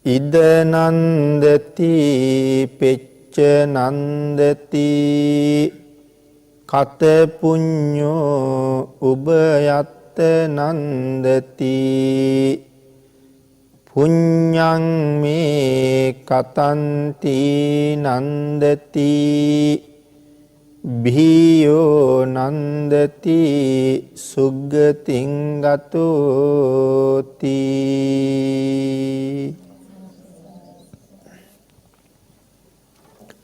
ඉද නන්දති පෙච්ච නන්දති කත පුඤ්ඤෝ උභයත්ත නන්දති පුඤ්ඤං මේ කතන්ති නන්දති භීයෝ නන්දති සුග්ගතින් ගතෝති.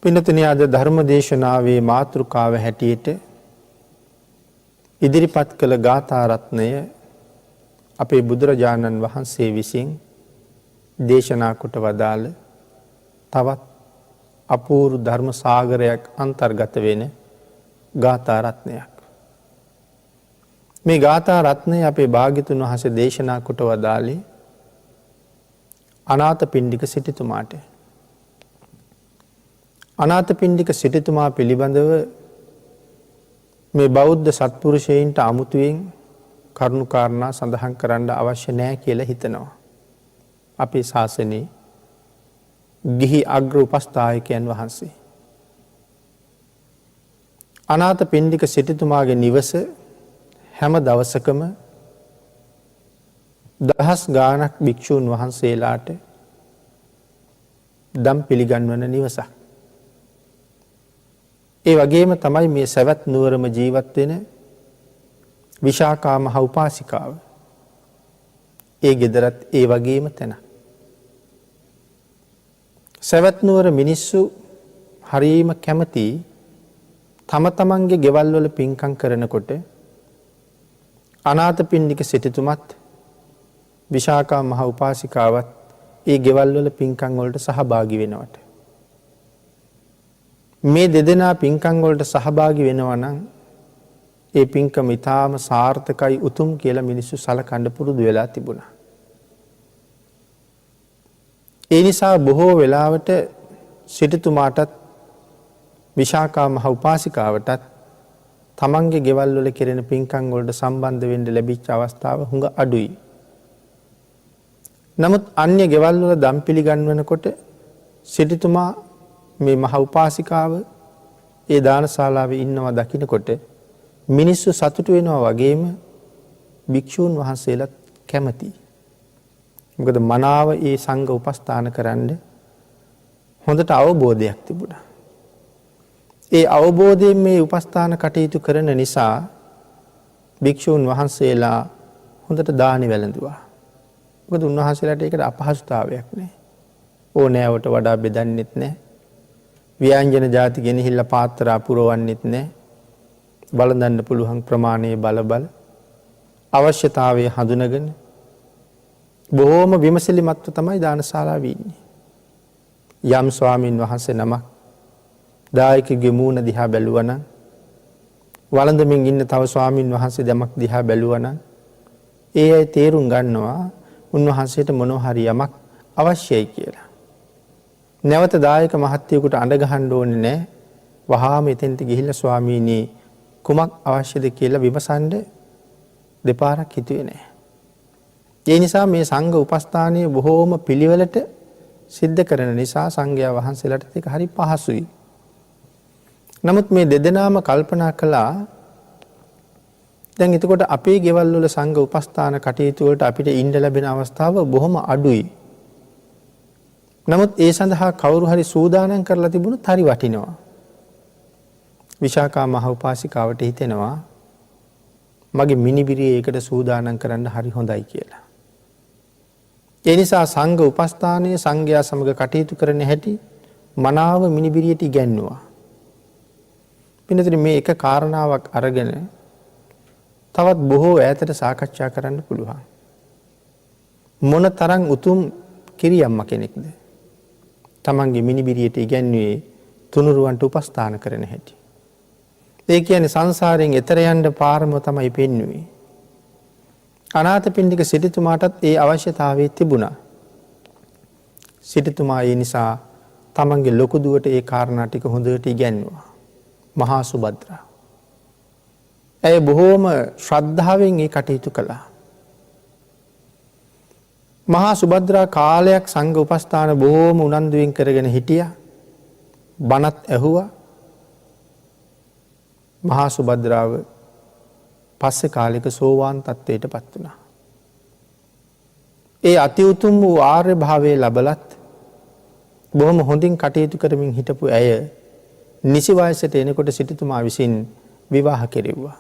පින්නතුනි, අද ධර්ම දේශනාවේ මාතෘකාව හැටියට ඉදිරිපත් කළ ගාථා රත්නය අපේ බුදුරජාණන් වහන්සේ විසින් දේශනා කොට වදාළ තවත් අපූර්ව ධර්ම සාගරයක් අන්තර්ගත වෙන ගාථා රත්නයක්. මේ ගාථා රත්නය අපේ භාග්‍යතුන් වහන්සේ දේශනා කොට වදාළේ අනාථපිණ්ඩික සිටුතුමාට. අනාථපිණ්ඩික සිටුතුමා පිළිබඳව මේ බෞද්ධ සත්පුරුෂයන්ට අමුතුවෙන් කරුණු කාරණා සඳහන් කරන්න අවශ්‍ය නැහැ කියලා හිතනවා. අපේ ශාසනයේ ගිහි අග්‍ර උපස්ථායකයන් වහන්සේ අනාථපිණ්ඩික සිටුතුමාගේ නිවස හැම දවසකම දහස් ගාණක් භික්ෂූන් වහන්සේලාට දම් පිළිගන්වන නිවසක්. ඒ වගේම තමයි මේ සවැත් නුවරම ජීවත් වෙන විශාකා මහ උපාසිකාව. ඒ ගෙදරත් ඒ වගේම තැන. සවැත් නුවර මිනිස්සු හරීම කැමති තම තමන්ගේ ගෙවල් වල පින්කම් කරනකොට අනාථපිණ්ඩික සිටුතුමත් විශාකා මහ උපාසිකාවත් ඒ ගෙවල් වල පින්කම් වලට සහභාගී වෙනවට. මේ දෙදෙනා පින්කම් වලට සහභාගී වෙනවා නම් ඒ පින්කම ඊටාම සාර්ථකයි උතුම් කියලා මිනිස්සු සලකන්න පුරුදු වෙලා තිබුණා. ඒ නිසා බොහෝ වෙලාවට සිටුතුමාටත් විශාකා මහ උපාසිකාවටත් තමන්ගේ ගෙවල් වල කෙරෙන පින්කම් වලට සම්බන්ධ වෙන්න ලැබිච්ච අවස්ථාව හුඟ අඩුයි. නමුත් අන්‍ය ගෙවල් වල දම් පිළිගන්වනකොට සිටුතුමා මේ මහ උපාසිකාව ඒ දානශාලාවේ ඉන්නවා දකින්නකොට මිනිස්සු සතුටු වෙනවා වගේම භික්ෂූන් වහන්සේලාත් කැමතියි. මොකද මනාව ඒ සංඝ උපස්ථාන කරන්න හොඳට අවබෝධයක් තිබුණා. ඒ අවබෝධයෙන් මේ උපස්ථාන කටයුතු කරන නිසා භික්ෂූන් වහන්සේලා හොඳට දානි වැළඳුවා. මොකද උන්වහන්සේලාට ඒකට අපහසුතාවයක් නැහැ. ඕනෑවට වඩා බෙදන්නෙත් නැහැ. ව්‍යංජන ಜಾති ගෙනහිල්ලා පාත්‍රා පුරවන්නෙත් නැහැ. බලඳන්න පුළුවන් ප්‍රමාණයේ බල අවශ්‍යතාවය හඳුනගෙන බොහෝම විමසිලිමත්ව තමයි දානශාලාවේ ඉන්නේ. යම් ස්වාමින් වහන්සේ නමක් දායකගේ මූණ දිහා බැලුවා නම් වළඳමින් ඉන්න තව ස්වාමින් වහන්සේ දෙමක් දිහා බැලුවා නම් ඒ අය තේරුම් ගන්නවා උන්වහන්සේට මොනවා හරි යමක් අවශ්‍යයි කියලා. නැවත දායක මහත්තයෙකුට අඬ ගහන්න ඕනේ නැහැ. වහාම එතෙන්ට ගිහිල්ලා ස්වාමීනි කුමක් අවශ්‍යද කියලා විමසන්න දෙපාරක් හිතුවේ නැහැ. ඒ නිසා මේ සංඝ උපස්ථානයේ බොහෝම පිළිවෙලට සිද්ධ කරන නිසා සංඝයා වහන්සේලාට ඒක හරි පහසුයි. නමුත් මේ දෙදෙනාම කල්පනා කළා දැන් එතකොට අපේ ගෙවල් වල සංඝ උපස්ථාන කටයුතු වලට අපිට ඉන්න ලැබෙන අවස්ථාව බොහොම අඩුයි. නමුත් ඒ සඳහා කවුරු හරි සූදානම් කරලා තිබුණොත් හරි වටිනවා. විශාකා මහ උපාසිකාවට හිතෙනවා මගේ මිනිබිරිය ඒකට සූදානම් කරන්න හරි හොඳයි කියලා. ඒ නිසා සංඝ උපස්ථානයේ සංඝයා සමග කටයුතු කරන හැටි මනාව මිනිබිරියට ඉගැන්නුවා. පින්නතර මේ එක කාරණාවක් අරගෙන තවත් බොහෝ ඈතට සාකච්ඡා කරන්න පුළුවන්. මොන තරම් උතුම් කිරියම්ම කෙනෙක්ද තමන්ගේ මිනිබිරියට ඉගැන්වුවේ තුනුරුවන්ට උපස්ථාන කරන හැටි. ඒ කියන්නේ සංසාරයෙන් එතර යන්න පාරම තමයි පෙන්වුවේ. අනාථපිණ්ඩික සිටුතුමාටත් ඒ අවශ්‍යතාවය තිබුණා. සිටුතුමා ඒ නිසා තමන්ගේ ලොකු දුවට ඒ කාරණා ටික හොඳට ඉගැන්වුවා. මහා සුභද්‍රා. ඇය බොහෝම ශ්‍රද්ධාවෙන් ඒ කටයුතු කළා. මහා සුභද්‍රා කාලයක් සංඝ උපස්ථාන බොහෝම උනන්දුවෙන් කරගෙන හිටියා. බණත් ඇහුවා. මහා සුභද්‍රාව පස්සේ කාලෙක සෝවාන් තත්ත්වයට පත් වුණා. ඒ අති උතුම් වූ ආර්ය භාවයේ ලබලත් බොහොම හොඳින් කටයුතු කරමින් හිටපු ඇය නිසි වයසට එනකොට සිටුතුමා විසින් විවාහ කෙරෙව්වා.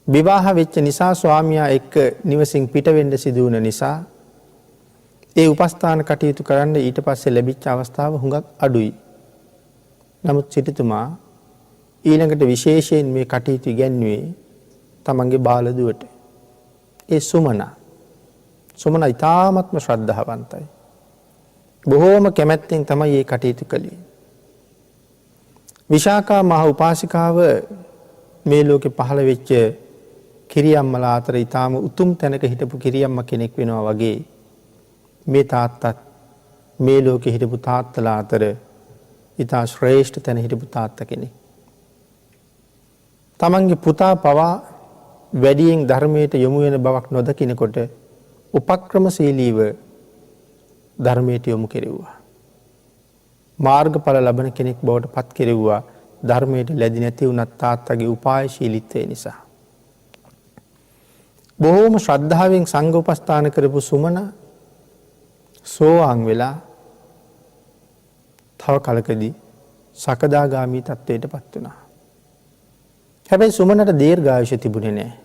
විවාහ වෙච්ච නිසා ස්වාමියා එක්ක නිවසින් පිට වෙන්න සිදු වුණ නිසා ඒ උපස්ථාන කටයුතු කරන්න ඊට පස්සේ ලැබිච්ච අවස්ථාව හුඟක් අඩුයි. නමුත් සිටුතුමා ඊළඟට විශේෂයෙන් මේ කටයුතු ඉගැන්වුවේ තමන්ගේ බාලදුවට. ඒ සුමන ඉතාමත්ම ශ්‍රද්ධාවන්තයි. බොහෝම කැමැත්තෙන් තමයි මේ කටයුතු කළේ. විශාකා මහ උපාසිකාව මේ ලෝකේ පහළ වෙච්ච කිරියම්මලා අතර ඊටාම උතුම් තැනක හිටපු කිරියම්ම කෙනෙක් වෙනවා වගේ මේ තාත්තත් මේ ලෝකේ හිටපු තාත්තලා අතර ඊටා ශ්‍රේෂ්ඨ තැන හිටපු තාත්තා කෙනෙක්. තමන්ගේ පුතා පවා වැඩියෙන් ධර්මයට යොමු වෙන බවක් නොදකිනකොට උපක්‍රමශීලීව ධර්මයට යොමු කෙරෙව්වා. මාර්ගඵල ලබන කෙනෙක් බවට පත් කෙරෙව්වා ධර්මයට ලැබි නැති වුණත් තාත්තගේ උපායශීලීත්වය නිසා. බොහෝම ශ්‍රද්ධාවෙන් සංඝ උපස්ථාන කරපු සුමන සෝවාන් වෙලා තව කලකදී සකදාගාමී තත්ත්වයට පත් වුණා. හැබැයි සුමනට දීර්ඝායුෂ තිබුණේ නැහැ.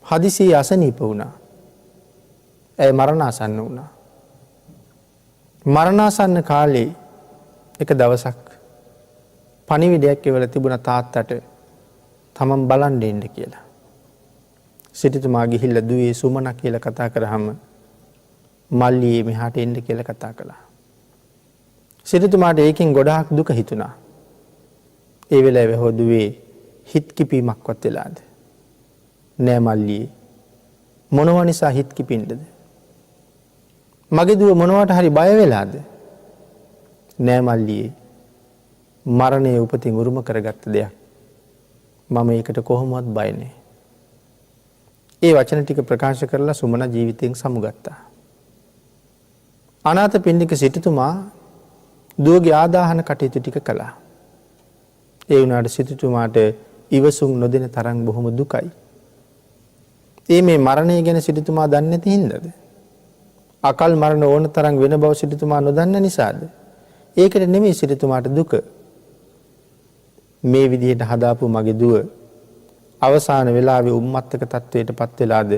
හදිසියේ අසනීප වුණා. ඇය මරණාසන්න වුණා. මරණාසන්න කාලේ එක දවසක් පණිවිඩයක් එවලා තිබුණ තාත්තට තමන් බලන් දෙන්න කියලා. සිටුතුමා ගිහිල්ලා දුවේ සුමන කියලා කතා කරාම මල්ලියේ මෙහාට එන්න කියලා කතා කළා. සිටුතුමාට ඒකෙන් ගොඩාක් දුක හිතුණා. ඒ වෙලාවේ හොදුවේ හිත කිපීමක්වත් වෙලාද? නෑ මල්ලියේ. මොනව නිසා හිත කිපින්නද? මගේ දුව මොනවට හරි බය වෙලාද? නෑ මල්ලියේ. මරණය උපතින් උරුම කරගත්ත දෙයක්. මම ඒකට කොහොමවත් බය නෑ. ඒ වචන ටික ප්‍රකාශ කරලා සුමන ජීවිතයෙන් සමුගත්තා. අනාථපිණ්ඩික සිටුතුමා දුවගේ ආදාහන කටයුතු ටික කළා. ඒ වුණාට සිටුතුමාට ඉවසුම් නොදෙන තරම් බොහොම දුකයි. මේ මරණය ගැන සිටුතුමා දන්නේ නැති හින්දාද? අකල් මරණ ඕන තරම් වෙන බව සිටුතුමා නොදන්න නිසාද? ඒකට නෙමෙයි සිටුතුමාට දුක. මේ විදිහට හදාපු මගේ දුව අවසාන වෙලාවේ උම්මත්තක තත්වයට පත් වෙලාද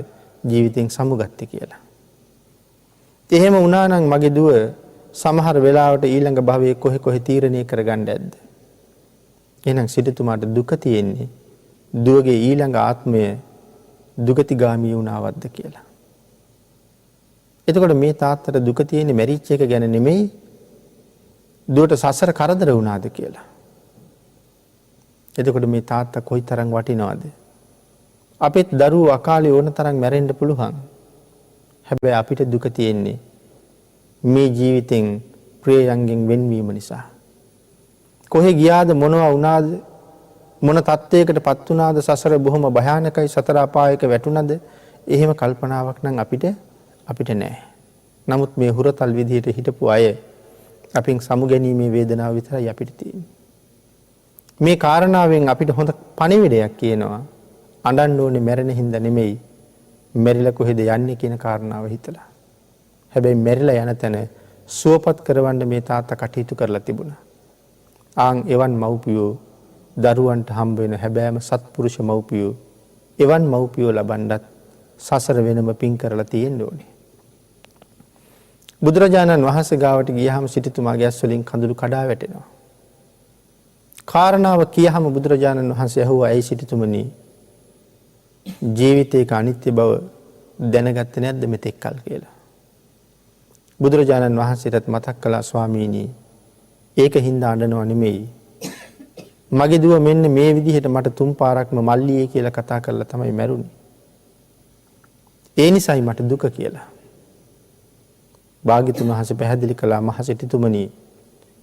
ජීවිතෙන් සමුගත්තේ කියලා. එහෙම වුණා නම් මගේ දුව සමහර වෙලාවට ඊළඟ භවයේ කොහෙ තීරණය කරගන්න ඇද්ද? එහෙනම් සිටුතුමාට දුක තියෙන්නේ දුවගේ ඊළඟ ආත්මය දුගතිගාමී වුණාවද්ද කියලා. එතකොට මේ තාත්තට දුක තියෙන්නේ මැරිච්ච එක ගැන නෙමෙයි දුවට සසර කරදර වුණාද කියලා. එතකොට මේ තාත්තා කොයිතරම් වටිනවද? අපෙත් දරුවෝ අකාලේ ඕන තරම් මැරෙන්න පුළුවන්. හැබැයි අපිට දුක තියෙන්නේ මේ ජීවිතෙන් ප්‍රියයන්ගෙන් වෙන්වීම නිසා. කොහෙ ගියාද මොනවා වුණාද මොන තත්ත්වයකට පත් වුණාද සසර බොහොම භයානකයි සතර අපායක වැටුණද එහෙම කල්පනාවක් නම් අපිට නැහැ. නමුත් මේ හුරතල් විදිහට හිටපු අය අපින් සමුගැනීමේ වේදනාව විතරයි අපිට තියෙන්නේ. මේ කාරණාවෙන් අපිට හොඳ පණිවිඩයක් කියනවා. අඬන්න ඕනේ මැරෙන හින්දා නෙමෙයි. මැරිලා කොහෙද යන්නේ කියන කාරණාව හිතලා. හැබැයි මැරිලා යන තැන සුවපත් කරවන්න මේ තාත්තා කටයුතු කරලා තිබුණා. එවන් මව්පියෝ දරුවන්ට හම්බ වෙන හැබෑම සත්පුරුෂ මව්පියෝ එවන් මව්පියෝ ලබන්නත් සසර වෙනම පින් කරලා තියෙන්න ඕනේ. බුදුරජාණන් වහන්සේ ගාවට ගියහම සිටුතුමාගේ ඇස් වලින් කඳුළු කඩා වැටෙනවා. කාරණාව කියහම බුදුරජාණන් වහන්සේ ඇහුවා ඇයි සිටුතුමනි ජීවිතයක අනිත්‍ය බව දැනගත්තේ නැද්ද මෙතෙක් කල් කියලා. බුදුරජාණන් වහන්සේටත් මතක් කළා ස්වාමීනි ඒක හින්දා අඬනව නෙමෙයි. මගේ දුව මෙන්න මේ විදිහට මට තුන් පාරක්ම මල්ලියේ කියලා කතා කරලා තමයි මැරුණේ. ඒ නිසායි මට දුක කියලා. භාග්‍යතුන් වහන්සේ පැහැදිලි කළා මහසිටුතුමනි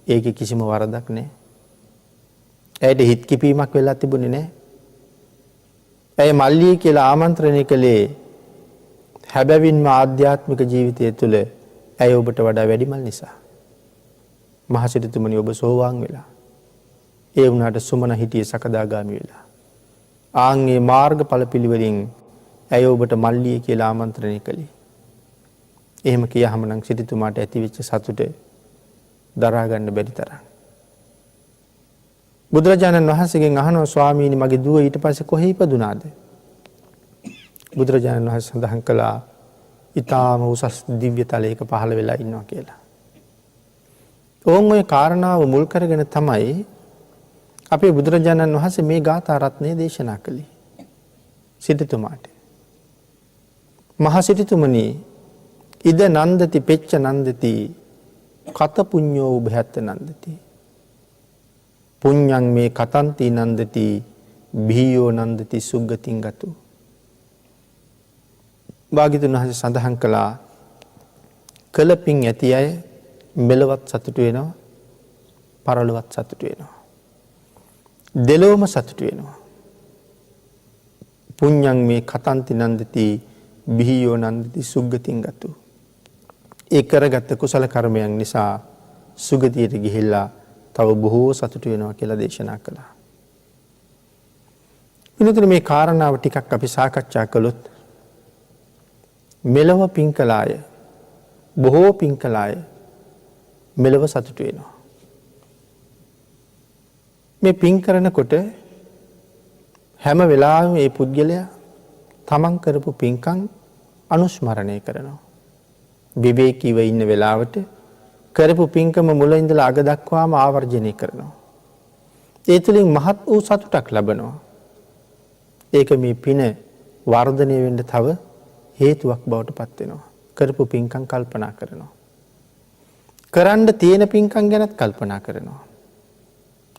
ඒකේ කිසිම වරදක් නැහැ. ඇයට හිත කිපීමක් වෙලා තිබුණේ නැහැ. ඇය මල්ලියේ කියලා ආමන්ත්‍රණය කළේ හැබැවින්ම ආධ්‍යාත්මික ජීවිතය තුළ ඇය ඔබට වඩා වැඩිමල් නිසා. මහසිරිතුමනි ඔබ සෝවාන් වෙලා. ඒ වුණාට සුමන හිටියේ සකදාගාමි වෙලා. ආන්ගේ මාර්ගඵල පිළිවෙලින් ඇය ඔබට මල්ලිය කියලා ආමන්ත්‍රණය කළේ. එහෙම කියහම නම් සිරිතුමාට ඇතිවෙච්ච සතුට දරා ගන්න බැරි තරම්. බුදුරජාණන් වහන්සේගෙන් අහනවා ස්වාමීනි මගේ දුව ඊට පස්සේ කොහේ ඉපදුනාද? බුදුරජාණන් වහන්සේ සඳහන් කළා ඊටාම උසස් දිව්‍ය තලයක පහළ වෙලා ඉන්නවා කියලා. ඕන් ඔය කාරණාව මුල් කරගෙන තමයි අපේ බුදුරජාණන් වහන්සේ මේ ගාථා රත්නය දේශනා කළේ. සිටුතුමාට. මහ සිටුතුමනි ඉද නන්දති පෙච්ච නන්දති කත පුඤ්ඤෝ උභයත්ත නන්දති. පුඤ්ඤං මේ කතන්ති නන්දති බිහියෝ නන්දති සුග්ගතින් ගතු. භාග්‍යවතුන් වහන්සේ සඳහන් කළා කලපින් ඇති අය මෙලවත් සතුටු වෙනවා පරලොවත් සතුටු වෙනවා. දෙලොවම සතුටු වෙනවා. පුඤ්ඤං මේ කතන්ති නන්දති බිහියෝ නන්දති සුග්ගතින් ගතු. ඒ කරගත්ත කුසල කර්මයන් නිසා සුගතියට ගිහිල්ලා තව බොහෝ සතුටු වෙනවා කියලා දේශනා කළා. වෙනතර මේ කාරණාව ටිකක් අපි සාකච්ඡා කළොත් මෙලව පින් කළාය බොහෝ පින් කළාය මෙලව සතුටු වෙනවා. මේ පින් කරනකොට හැම වෙලාවෙම මේ පුද්ගලයා තමන් කරපු පින්කම් අනුස්මරණය කරනවා. විවේකීව ඉන්න වෙලාවට කරපු පින්කම මුල ඉඳලා අග දක්වාම ආවර්ජනය කරනවා. ඒ තුළින් මහත් වූ සතුටක් ලබනවා. ඒක මේ පින වර්ධනය වෙන්න තව හේතුවක් බවට පත් වෙනවා. කරපු පින්කම් කල්පනා කරනවා. කරන්න තියෙන පින්කම් ගැනත් කල්පනා කරනවා.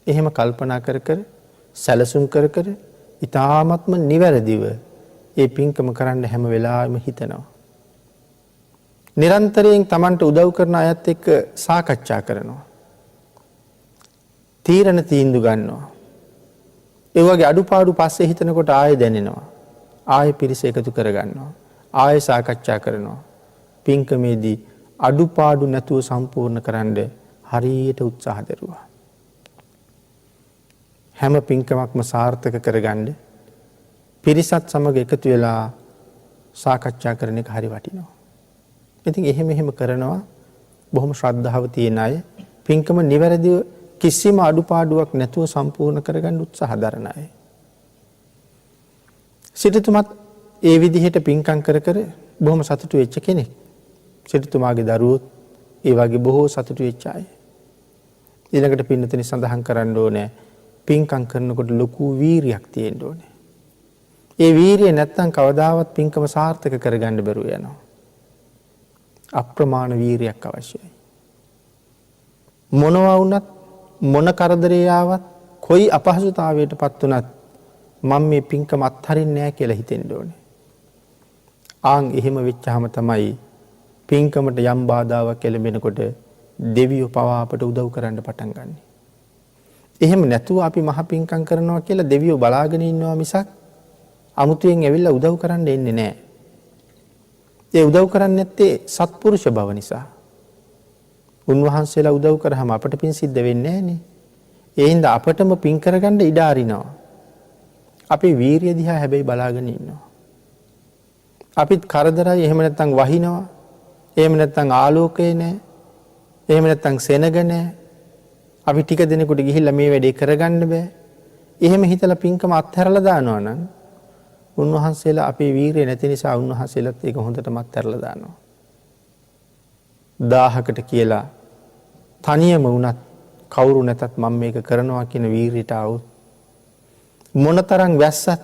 එහෙම කල්පනා කර කර සැලසුම් කර කර ඊ타ත්ම නිවැරදිව ඒ පින්කම කරන්න හැම වෙලාවෙම හිතනවා. නිරන්තරයෙන් Tamanට උදව් කරන අයත් එක්ක සාකච්ඡා කරනවා. තීරණ තීන්දුව ගන්නවා. ඒ වගේ අඩුපාඩු පස්සේ හිතනකොට ආයෙ දැනෙනවා. ආයෙ පිරිස එකතු කරගන්නවා. ආයෙ සාකච්ඡා කරනවා. පින්කමේදී අඩුපාඩු නැතුව සම්පූර්ණ කරන්න හරියට උත්සාහ දරුවා. හැම පින්කමක්ම සාර්ථක කරගන්න පිරිසත් සමග එකතු වෙලා සාකච්ඡා කරන එක හරි වටිනවා. ඉතින් එහෙම කරනවා බොහොම ශ්‍රද්ධාව තියෙන අය පින්කම නිවැරදිව කිසිම අඩුපාඩුවක් නැතුව සම්පූර්ණ කරගන්න උත්සාහ දරන අය. සිටුතුමත් ඒ විදිහට පින්කම් කර කර බොහොම සතුටු වෙච්ච කෙනෙක්. සිටුතුමාගේ දරුවොත් ඒ වගේ බොහෝ සතුටු වෙච්ච අය. ඊළඟට පින්නතනි සඳහන් කරන්න ඕනේ පින්කම් කරනකොට ලොකු වීරියක් තියෙන්න ඕනේ. ඒ වීරිය නැත්තම් කවදාවත් පින්කම සාර්ථක කරගන්න බැරුව යනවා. අප්‍රමාණ වීරියක් අවශ්‍යයි. මොනවා වුණත් මොන කරදරේ ආවත් කොයි අපහසුතාවයකටපත් වුණත් මම මේ පින්කම අත්හරින්නේ නැහැ කියලා හිතෙන්න ඕනේ. ආන් එහෙම වෙච්චාම තමයි පින්කමට යම් බාධාවක් එළඹෙනකොට දෙවියෝ පවා අපට උදව් කරන්න පටන් ගන්නෙ. එහෙම නැතුව අපි මහ පින්කම් කරනවා කියලා දෙවියෝ බලාගෙන ඉන්නවා මිසක් අමුතුවෙන් ඇවිල්ලා උදව් කරන්න එන්නේ නැහැ. ඒ උදව් කරන්නේ නැත්තේ සත්පුරුෂ බව නිසා. උන්වහන්සේලා උදව් කරාම අපට පින් සිද්ධ වෙන්නේ නැහනේ. ඒ හින්දා අපටම පින් කරගන්න ඉඩ අරිනවා. අපි වීරිය දිහා හැබැයි බලාගෙන ඉන්නවා. අපිත් කරදරයි එහෙම නැත්නම් වහිනවා. එහෙම නැත්නම් ආලෝකය නැහැ. එහෙම නැත්නම් සෙනග නැහැ. අපි ටික දිනකට ගිහිල්ලා මේ වැඩේ කරගන්න බෑ. එහෙම හිතලා පින්කම අත්හැරලා දානවා නම් උන්වහන්සේලා අපේ වීරිය නැති නිසා උන්වහන්සේලාත් ඒක හොඳටම අත්හැරලා දානවා. 1000කට කියලා තනියම වුණත් කවුරු නැතත් මම මේක කරනවා කියන වීරියට આવොත් මොනතරම් වැස්සත්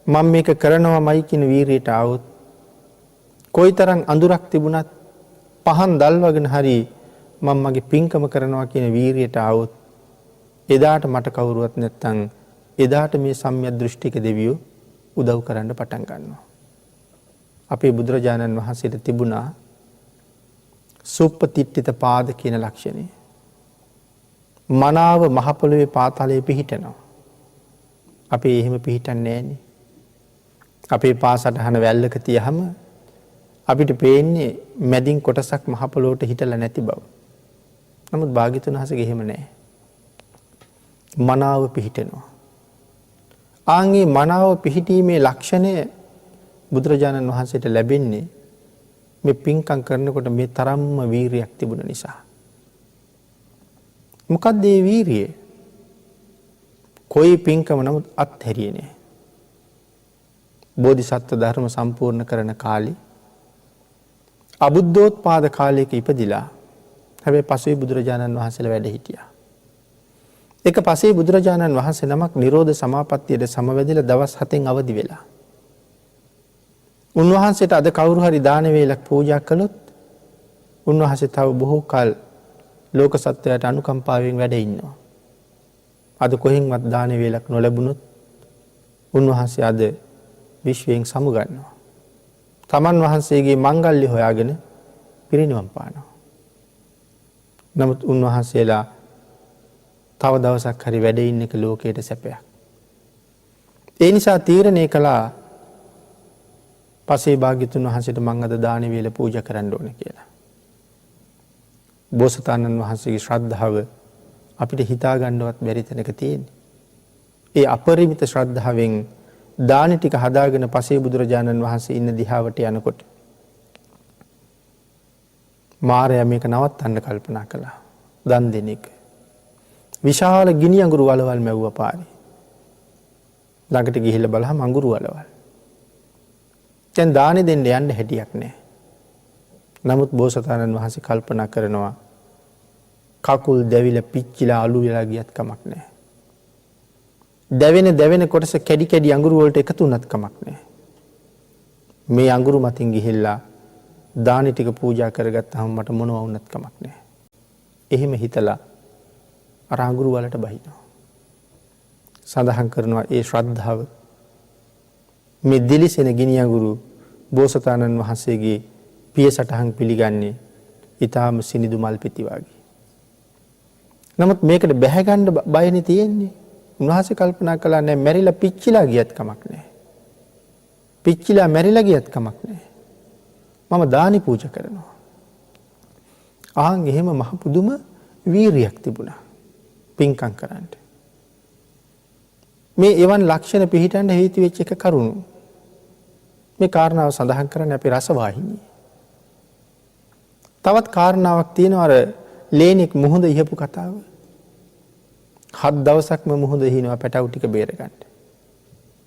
මම මේක කරනවාමයි කියන වීරියට આવොත් කොයිතරම් අඳුරක් තිබුණත් පහන් දල්වගෙන හරි මම මගේ පින්කම කරනවා කියන වීරියට આવොත් එදාට මට කවුරුවත් නැත්තම් එදාට මේ සම්‍යක් දෘෂ්ටික දෙවියෝ උදව් කරන්න පටන් ගන්නවා. අපේ බුදුරජාණන් වහන්සේට තිබුණා සුප්පතිට්ඨිත පාද කියන ලක්ෂණය. මනාව මහ පොළොවේ පාතාලයේ පිහිටනවා. අපි එහෙම පිහිටන්නේ නැහනේ. අපේ පාසටහන වැල්ලක තියහම අපිට පේන්නේ මැදින් කොටසක් මහ පොළොවට හිටලා නැති බව. නමුත් භාග්‍යවතුන් වහන්සේගේ එහෙම නැහැ. මනාව පිහිටෙනවා. ආන්ගේ මනාව පිහිටීමේ ලක්ෂණය බුදුරජාණන් වහන්සේට ලැබෙන්නේ මේ පින්කම් කරනකොට මේ තරම්ම වීරියක් තිබුණ නිසා. මොකක්ද මේ වීරිය? කොයි පින්කම නමුත් අත්හැරියේ නෑ. බෝධිසත්ව ධර්ම සම්පූර්ණ කරන කාලේ අබුද්ධෝත්පාද කාලයක ඉපදිලා හැබැයි පස්සේ බුදුරජාණන් වහන්සේලා වැඩ හිටියා. එක පස්සේ බුදුරජාණන් වහන්සේ නමක් නිරෝධ සමාපත්තියට සමවැදිලා දවස් 7න් අවදි වෙලා. උන්වහන්සේට අද කවුරු හරි දාන වේලක් පූජා කළොත් උන්වහන්සේ තව බොහෝ කල ලෝක සත්වයාට අනුකම්පාවෙන් වැඩ ඉන්නවා. අද කොහෙන්වත් දාන වේලක් නොලැබුණොත් උන්වහන්සේ අද විශ්වයෙන් සමුගන්නවා. තමන් වහන්සේගේ මංගල්‍ය හොයාගෙන පිරිනිවන් පානවා. නමුත් උන්වහන්සේලා තව දවසක් හරි වැඩ ඉන්න එක ලෝකයට සැපයක්. ඒ නිසා තීරණය කළා පසේ භාග්‍යතුන් වහන්සේට මං අද දාන වේල පූජා කරන්න ඕනේ කියලා. බෝසතාණන් වහන්සේගේ ශ්‍රද්ධාව අපිට හිතා ගන්නවත් බැරි තැනක තියෙන්නේ. ඒ අපරිමිත ශ්‍රද්ධාවෙන් දාන ටික හදාගෙන පසේ බුදුරජාණන් වහන්සේ ඉන්න දිහාවට යනකොට මාරයා මේක නවත්තන්න කල්පනා කළා. දන් දෙන එක. විශාල ගිනි අඟුරු වලවල් මැව්වා පාරේ. ළඟට ගිහිල්ලා බලහම අඟුරු වලවල්. දැන් දානෙ දෙන්න යන්න හැටියක් නැහැ. නමුත් බෝසතාණන් වහන්සේ කල්පනා කරනවා කකුල් දැවිලා පිච්චිලා අලු වෙලා ගියත් කමක් නැහැ. දැවෙන කොටස කැඩි කැඩි අඟුරු වලට එකතු වුණත් කමක් නැහැ. මේ අඟුරු මතින් ගිහිල්ලා දානි ටික පූජා කරගත්තාම මට මොනවා වුණත් කමක් නැහැ. එහෙම හිතලා අර අඟුරු වලට බහිනවා. සඳහන් කරනවා ඒ ශ්‍රද්ධාව මේ දිලිසෙන ගිනි අඟුරු බෝසතාණන් වහන්සේගේ පිය සටහන් පිළිගන්නේ ඊටාම සිනිදු මල් පෙති වගේ. නමුත් මේකට බැහැ ගන්න බයනේ තියෙන්නේ. උන්වහන්සේ කල්පනා කළා නෑ මැරිලා පිච්චිලා ගියත් කමක් නෑ. පිච්චිලා මැරිලා ගියත් කමක් නෑ. මම දානි පූජා කරනවා. ආන් එහෙම මහ පුදුම වීරියක් තිබුණා. පින්කම් කරන්න. මේ එවන් ලක්ෂණ පිළිහිටන්න හේතු වෙච්ච එක කරුණු. මේ කාරණාව සඳහන් කරන්නේ අපේ රසවාහිනියේ. තවත් කාරණාවක් තියෙනවා අර ලේනික් මුහුද ඉහපු කතාව. 7 දවසක්ම මුහුද හිනවා පැටවු ටික බේර ගන්න.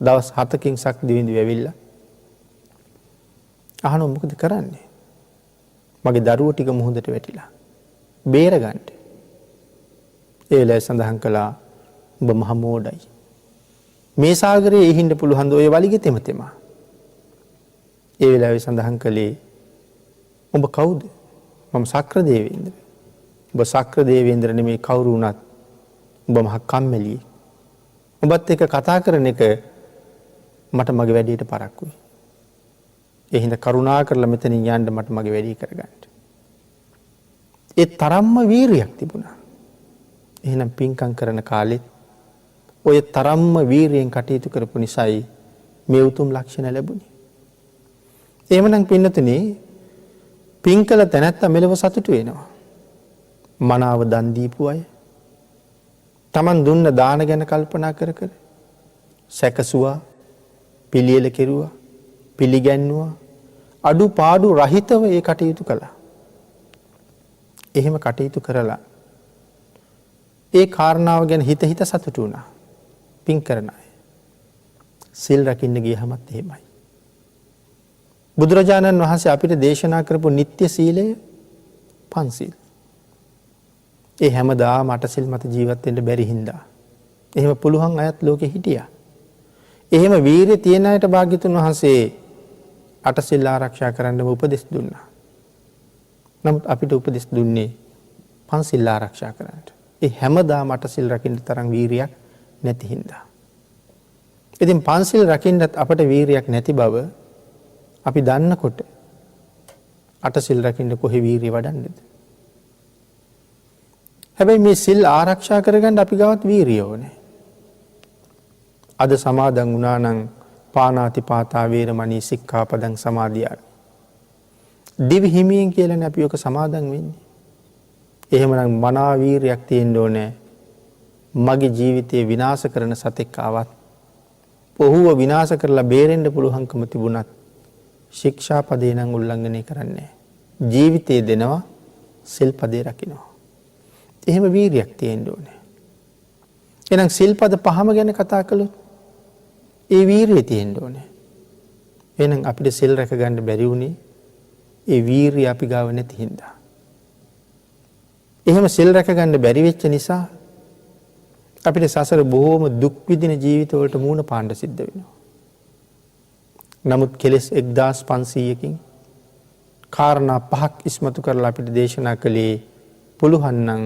දවස් 7කින් සක් දිවිඳු වෙවිලා. අහනවා මොකද කරන්නේ? මගේ දරුවෝ ටික මුහුදට වැටිලා. බේර ගන්න. ඒ වෙලාවේ සඳහන් කළා ඔබ මහ මෝඩයි. මේ සාගරයේ ඉහින්න පුළුවන් ද ඔය වලිගෙ තෙම. ඒ වෙලාවේ සඳහන් කළේ ඔබ කවුද? මම ශක්‍ර දේවේන්ද්‍ර. ඔබ ශක්‍ර දේවේන්ද්‍ර නෙමේ කවුරු වුණත් ඔබ මහ කම්මැලි. ඔබත් එක්ක කතා කරන එක මට මගේ වැඩේට පරක්කුයි. ඒ හින්දා කරුණා කරලා මෙතනින් යන්න මට මගේ වැඩේ කරගන්න. ඒ තරම්ම වීරියක් තිබුණා. එහෙනම් පින්කම් කරන කාලෙත් ඔය තරම්ම වීරියෙන් කටයුතු කරපු නිසායි මේ උතුම් ලක්ෂණ ලැබුණේ. එහෙමනම් පින්නතුනේ පින්කල තැනැත්තා මෙලව සතුටු වෙනවා. මනාව දන් දීපු අය තමන් දුන්න දාන ගැන කල්පනා කර සැකසුවා, පිළියෙල කෙරුවා, පිළිගැන්නුවා, අඩුපාඩු රහිතව ඒ කටයුතු කළා. එහෙම කටයුතු කරලා ඒ කාරණාව ගැන හිත සතුටු වුණා. පින් කරන අය. සිල් රකින්න ගියහමත් එහෙමයි. බුදුරජාණන් වහන්සේ අපිට දේශනා කරපු නිත්‍ය සීලය පන්සිල්. ඒ හැමදාම අටසිල් මත ජීවත් වෙන්න බැරි හින්දා. එහෙම පුළුවන් අයත් ලෝකෙ හිටියා. එහෙම වීරිය තියෙන අයට භාග්‍යතුන් වහන්සේ අටසිල් ආරක්ෂා කරන්නම උපදෙස් දුන්නා. නමුත් අපිට උපදෙස් දුන්නේ පන්සිල් ආරක්ෂා කරන්න. ඒ හැමදාම අටසිල් රකින්න තරම් වීරියක් නැති හින්දා. ඉතින් පන්සිල් රකින්නත් අපට වීරියක් නැති බව අපි දන්නකොට අටසිල් රකින්න කොහේ වීරිය වඩන්නේද? හැබැයි මේ සිල් ආරක්ෂා කරගන්න අපි ගාවත් වීරිය ඕනේ. අද සමාදන් වුණා නම් පාණාති පාතා වේරමණී සික්ඛාපදං සමාදියාමි. දිවි හිමියෙන් කියලානේ අපි ඔක සමාදන් වෙන්නේ. එහෙමනම් මනා වීරියක් තියෙන්න ඕනේ. මගේ ජීවිතේ විනාශ කරන සතෙක් ආවත් ඔහුව විනාශ කරලා බේරෙන්න පුළුවන්කම තිබුණත් ශික්ෂාපදේ නම් උල්ලංඝනය කරන්නේ නැහැ. ජීවිතේ දෙනවා සිල්පදේ රකින්නවා. එහෙම වීරියක් තියෙන්න ඕනේ. එහෙනම් සිල්පද පහම ගැන කතා කළොත් ඒ වීරිය තියෙන්න ඕනේ. එහෙනම් අපිට සිල් රැක ගන්න බැරි වුණේ ඒ වීරිය අපි ගාව නැති හින්දා. එහෙම සිල් රැක ගන්න බැරි වෙච්ච නිසා අපිට සසර බොහෝම දුක් විඳින ජීවිතවලට මුහුණ පාන්න සිද්ධ වෙනවා. නමුත් කෙලෙස් 1500කින් කාරණා පහක් ඉස්මතු කරලා අපිට දේශනා කළේ පුළුවන් නම්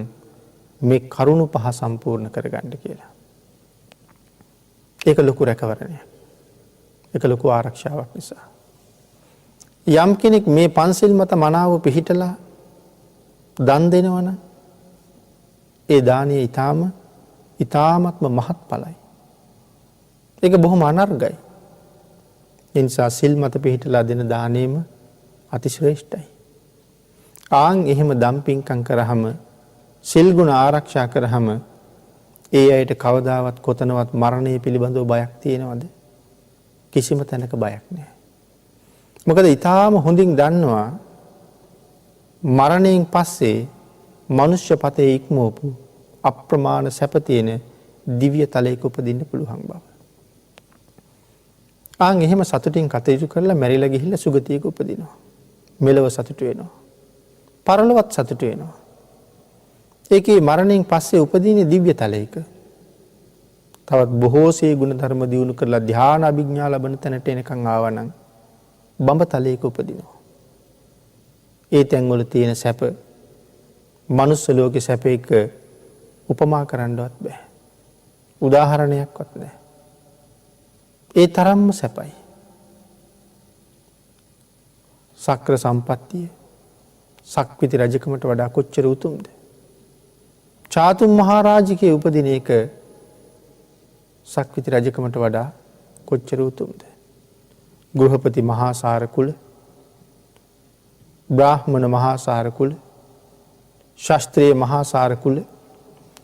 මේ කරුණු පහ සම්පූර්ණ කරගන්න කියලා. ඒක ලොකු රැකවරණයක්. ඒක ලොකු ආරක්ෂාවක් නිසා. යම් කෙනෙක් මේ පන්සිල් මත මනාව පිහිටලා දන් දෙනවනම් ඒ දානීය ඊ타මත්ම මහත්ඵලයි. ඒක බොහොම අනර්ගයි. ඒ නිසා සිල් මත පිහිටලා දෙන දානෙම අතිශ්‍රේෂ්ඨයි. ආන් එහෙම දම් පින්කම් කරාම සිල් ගුණ ආරක්ෂා කරාම ඒ අයට කවදාවත් කොතනවත් මරණය පිළිබඳව බයක් තියෙනවද? කිසිම තැනක බයක් නැහැ. මොකද ඊටාම හොඳින් දන්නවා මරණයෙන් පස්සේ මනුෂ්‍ය පතේ ඉක්මවපු අප්‍රමාණ සැප තියෙන දිව්‍ය තලයක උපදින්න පුළුවන් බව. ආන් එහෙම සතුටින් කටයුතු කරලා මැරිලා ගිහිල්ලා සුගතියක උපදිනවා. මෙලව සතුට වෙනවා. පරලොවත් සතුට වෙනවා. ඒකේ මරණයෙන් පස්සේ උපදින දිව්‍ය තලයක තවත් බොහෝසේ ගුණ ධර්ම දියුණු කරලා ධ්‍යාන අභිඥා ලබන තැනට එනකන් ආවනම් බඹ තලයක උපදිනවා. ඒ තැන්වල තියෙන සැප මනුස්ස ලෝකේ සැප එක්ක උපමා කරන්නවත් බෑ. උදාහරණයක්වත් නැහැ. ඒ තරම්ම සැපයි. සක්‍ර සම්පත්තිය සක්විති රජකමට වඩා කොච්චර උතුම්ද? චාතුම් මහරජකේ උපදින එක සක්විති රජකමට වඩා කොච්චර උතුම්ද? ගෘහපති මහාසාර කුල, බ්‍රාහ්මණ මහාසාර කුල, ශාස්ත්‍රීය මහාසාර කුල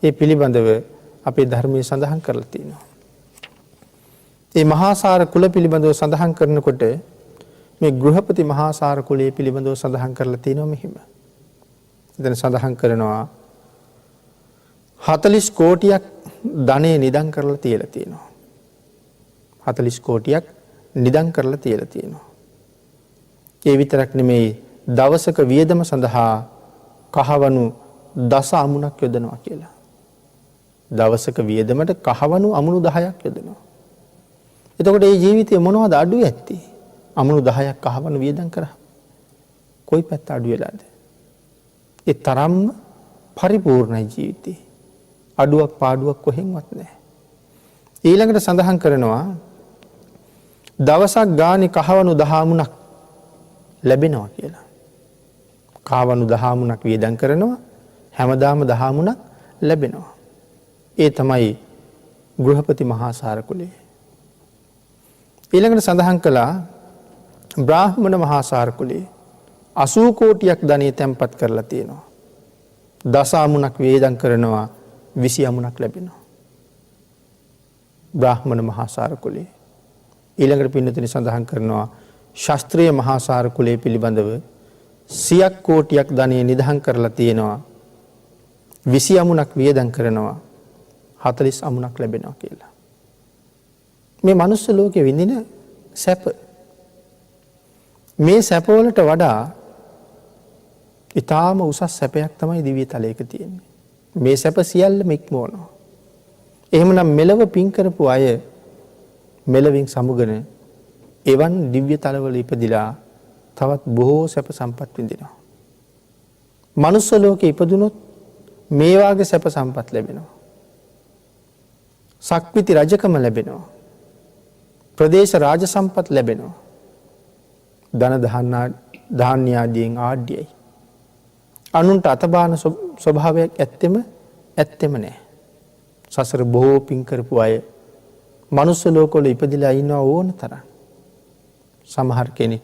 ඒ පිළිබඳව අපේ ධර්මයේ සඳහන් කරලා තියෙනවා. ඒ මහාසාර කුල පිළිබඳව සඳහන් කරනකොට මේ ගෘහපති මහාසාර කුලයේ පිළිබඳව සඳහන් කරලා තියෙනවා මෙහිම. එතන සඳහන් කරනවා 40 කෝටියක් ධනෙ නිදන් කරලා තියලා තියෙනවා. 40 කෝටියක් නිදන් කරලා තියලා තියෙනවා. ඒ විතරක් නෙමෙයි දවසක වියදම සඳහා කහවණු දස අමුණක් යොදනවා කියලා. දවසක වියදමට කහවණු අමුණු 10ක් යොදනවා. එතකොට මේ ජීවිතේ මොනවද අඩු ඇත්තේ? අමුණු 10ක් කහවණු වියදම් කරා. කොයි පැත්ත අඩු වෙලාද? ඒ තරම්ම පරිපූර්ණයි ජීවිතේ. අඩුවක් පාඩුවක් කොහෙන්වත් නැහැ. ඊළඟට සඳහන් කරනවා දවසක් ගානේ කහවණු 10 අමුණක් ලැබෙනවා කියලා. කහවණු 10 අමුණක් වියදම් කරනවා හැමදාම 10 අමුණක් ලැබෙනවා. ඒ තමයි ගෘහපති මහාසාර කුලය. ඊළඟට සඳහන් කළා බ්‍රාහ්මණ මහාසාර කුලයේ 80 කෝටියක් ධනෙ තැන්පත් කරලා තියෙනවා. දස අමුණක් වේදම් කරනවා 20 අමුණක් ලැබෙනවා. බ්‍රාහ්මණ මහාසාර කුලයේ. ඊළඟට පින්නතුනි සඳහන් කරනවා ශාස්ත්‍රීය මහාසාර කුලයේ පිළිබඳව 100 කෝටියක් ධනෙ නිදහම් කරලා තියෙනවා. 20 අමුණක් වේදම් කරනවා 40 අමුණක් ලැබෙනවා කියලා. මේ මනුස්ස ලෝකේ විඳින සැප මේ සැපවලට වඩා ඊටාම උසස් සැපයක් තමයි දිව්‍ය තලයක තියෙන්නේ. මේ සැප සියල්ලම ඉක්මවනවා. එහෙමනම් මෙලව පින් කරපු අය මෙලවින් සමුගන එවන් දිව්‍ය තලවල ඉපදිලා තවත් බොහෝ සැප සම්පත් විඳිනවා. මනුස්ස ලෝකේ ඉපදුනොත් මේ වාගේ සැප සම්පත් ලැබෙනවා. සක්විති රජකම ලැබෙනවා. ප්‍රදේශ රාජ සම්පත් ලැබෙනවා. ධන ධාන්‍ය ආදීන් ආඩ්‍යයි. අනුන්ට අතබාන ස්වභාවයක් ඇත්තෙම නැහැ. සසර බොහෝ පින් කරපු අය මනුස්ස ලෝකවල ඉපදිලා ඉන්නවා ඕන තරම්. සමහර කෙනෙක්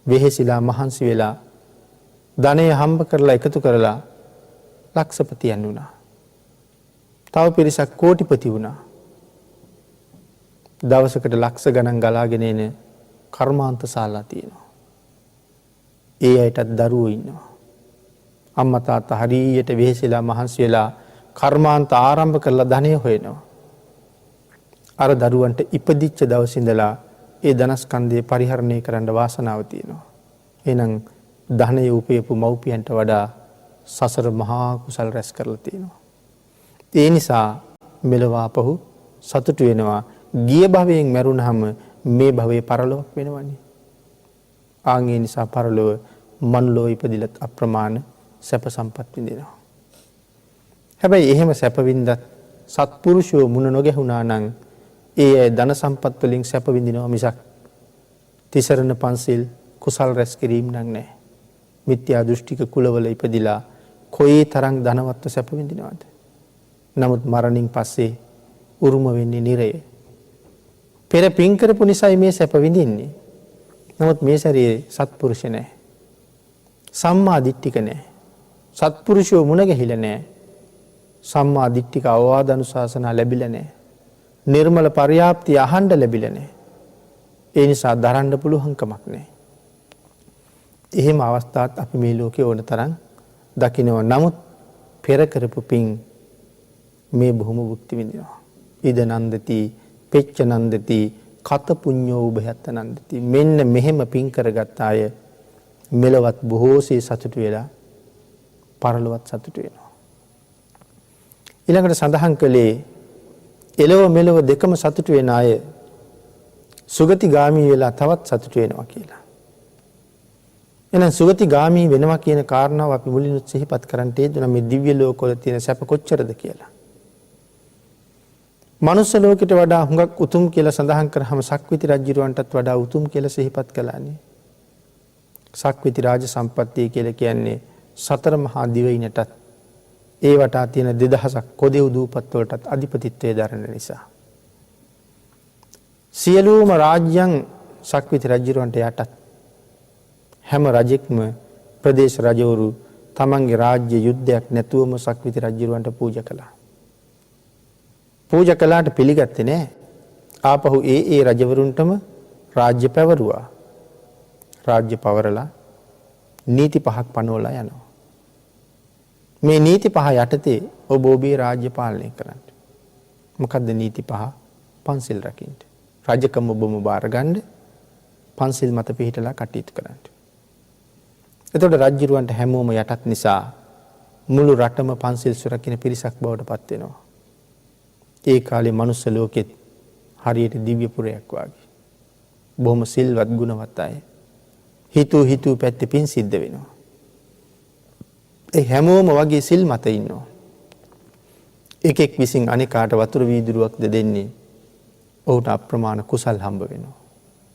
වෙහෙසිලා මහන්සි වෙලා ධනය හම්බ කරලා එකතු කරලා ලක්ෂපතියන් වුණා. තව පිරිසක් කෝටිපති වුණා. දවසකට ලක්ෂ ගණන් ගලාගෙන එන කර්මාන්ත ශාලා තියෙනවා. ඒ අයටත් දරුවෝ ඉන්නවා. අම්මා තාත්තා හරියට වෙහෙසිලා මහන්සි වෙලා කර්මාන්ත ආරම්භ කරලා ධනය හොයනවා. අර දරුවන්ට ඉපදිච්ච දවසේ ඉඳලා ඒ ධනස්කන්ධය පරිහරණය කරන්න වාසනාව තියෙනවා. එහෙනම් ධනය උපයපු මව්පියන්ට වඩා සසර මහා කුසල් රැස් කරලා තියෙනවා. ඒ නිසා මෙලොව ආපහු සතුටු වෙනවා. ගිය භවයෙන් මැරුණාම මේ භවයේ පරලොවක් වෙනවනේ. ආන්ගේ නිසා පරලොව මන්ලෝ ඉපදිලත් අප්‍රමාණ සැප සම්පත් විඳිනවා. හැබැයි එහෙම සැප වින්දත් සත්පුරුෂයෝ මුණ නොගැහුණා නම් ඒ අය ධන සම්පත් වලින් සැප විඳිනවා මිසක් තිසරණ පන්සිල් කුසල් රැස් කිරීම නම් නැහැ. මිත්‍යා දෘෂ්ටික කුලවල ඉපදිලා කොයි තරම් ධනවත්ව සැප විඳිනවද? නමුත් මරණින් පස්සේ උරුම වෙන්නේ නිරය. පෙර පින් කරපු නිසායි මේ සැප විඳින්නේ. නමුත් මේ ශරීරේ සත්පුරුෂ නැහැ. සම්මා දිට්ඨික නැහැ. සත්පුරුෂයෝ මුණ ගැහිලා නැහැ. සම්මා දිට්ඨික අවවාද අනුශාසනා ලැබිලා නැහැ. නිර්මල පර්යාප්තිය අහන්න ලැබිලා නැහැ. ඒ නිසා දරන්න පුළුවන්කමක් නැහැ. එහෙම අවස්ථාත් අපි මේ ලෝකේ ඕන තරම් දකිනවා. නමුත් පෙර කරපු පින් මේ බොහොම භුක්ති විඳිනවා. ඉද නන්දති පෙච්ච නන්දති කත පුඤ්ඤෝ උභයත්ත නන්දති. මෙන්න මෙහෙම පින් කරගත් අය මෙලවත් බොහෝසේ සතුටු වෙලා පරලොවත් සතුටු වෙනවා. ඊළඟට සඳහන් කළේ එලව මෙලව දෙකම සතුටු වෙන අය සුගතිගාමී වෙලා තවත් සතුටු වෙනවා කියලා. එහෙනම් සුගතිගාමී වෙනවා කියන කාරණාව අපි මුලින් සිහිපත් කරන්න තියෙනවා මේ දිව්‍ය ලෝකවල තියෙන සැප කොච්චරද කියලා. මනුස්ස ලෝකෙට වඩා හුඟක් උතුම් කියලා සඳහන් කරාම සක්විති රජුරවන්ටත් වඩා උතුම් කියලා සිහිපත් කළානේ. සක්විති රාජ සම්පත්තිය කියලා කියන්නේ සතර මහා දිවයිනටත් ඒ වටා තියෙන 2000ක් කොදෙව් දූපත් වලටත් අධිපතිත්වයේ දරන නිසා. සියලුම රාජ්‍යයන් සක්විති රජුරවන්ට යටත්. හැම රජෙක්ම ප්‍රදේශ රජවරු තමන්ගේ රාජ්‍ය යුද්ධයක් නැතුවම සක්විති රජුරවන්ට පූජා කළා. පූජා කළාට පිළිගත්තේ නැහැ. ආපහු ඒ රජවරුන්ටම රාජ්‍ය පැවරුවා. රාජ්‍ය පවරලා නීති පහක් පනවලා යනවා. මේ නීති පහ යටතේ ඔබ ඔබේ රාජ්‍ය පාලනය කරන්න. මොකද්ද නීති පහ? පන්සිල් රකින්න. රජකම ඔබම බාර ගන්න. පන්සිල් මත පිහිටලා කටයුතු කරන්න. එතකොට රජුරවන්ට හැමෝම යටත් නිසා මුළු රටම පන්සිල් සුරකින්න පිරිසක් බවට පත් වෙනවා. ඒ කාලේ මනුස්ස ලෝකෙත් හරියට දිව්‍ය පුරයක් වගේ. බොහොම සිල්වත් ගුණවත් අය. හිතු පැත්තේ පින් සිද්ධ වෙනවා. ඒ හැමෝම වගේ සිල් මත ඉන්නවා. එකෙක් විසින් අනිකාට වතුර වීදුරුවක්ද දෙන්නේ. ඔහුට අප්‍රමාණ කුසල් හම්බ වෙනවා.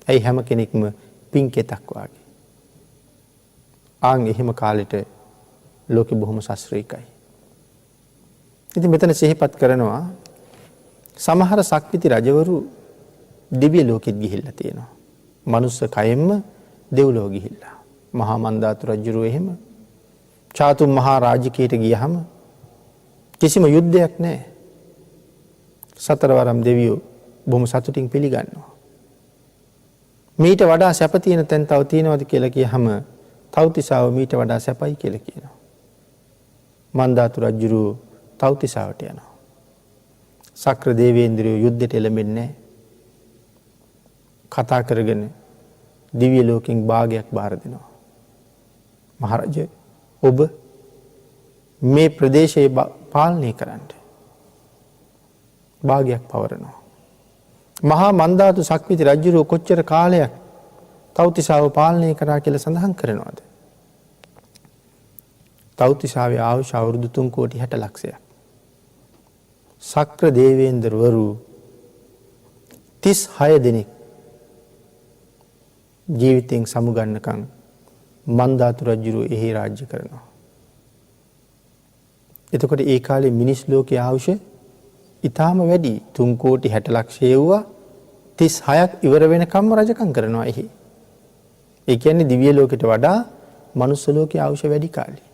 ඒ හැම කෙනෙක්ම පින්කෙතක් වගේ. ආන් එහෙම කාලෙට ලෝකෙ බොහොම සස්ත්‍රීකයි. ඉතින් මෙතන සිහිපත් කරනවා සමහර සක්විති රජවරු දිව්‍ය ලෝකෙත් ගිහිල්ලා තියෙනවා. මනුස්ස කයෙන්ම දෙව්ලොව ගිහිල්ලා. මහා මන්දාතු රජුරෝ එහෙම චාතුම් මහා රාජකීයට ගියහම කිසිම යුද්ධයක් නැහැ. සතරවරම් දෙවියෝ බොහොම සතුටින් පිළිගන්නවා. මීට වඩා සැප තියෙන තැන් තව තියෙනවද කියලා කියහම තව්තිසාව මීට වඩා සැපයි කියලා කියනවා. මන්දාතු රජුරෝ තව්තිසාවට යනවා. සක්‍ර දේවේන්ද්‍රයෝ යුද්ධයට එළඹෙන්නේ නැහැ. කතා කරගෙන දිව්‍ය ලෝකෙන් භාගයක් බාර දෙනවා. මහරජා ඔබ මේ ප්‍රදේශයේ පාලනය කරන්න භාගයක් පවරනවා. මහා මන්දාතු සක්විති රජුරෝ කොච්චර කාලයක් තව්තිසාව පාලනය කරා කියලා සඳහන් කරනවද? තව්තිසාවේ ආයුෂ අවුරුදු 3,60,00,000ක්. සක්‍ර දේවේන්ද්‍රවරු 36 දෙනෙක් ජීවිතෙන් සමුගන්නකම් මන්දාතු රජුරෝ එහි රාජ්‍ය කරනවා. එතකොට ඒ කාලේ මිනිස් ලෝකයේ ආයුෂ ඊටාම වැඩි 3,60,00,000 වුණා 36ක් ඉවර වෙනකම්ම රජකම් කරනවා එහි. ඒ කියන්නේ දිව්‍ය ලෝකෙට වඩා මනුස්ස ලෝකයේ ආයුෂ වැඩි කාලේ.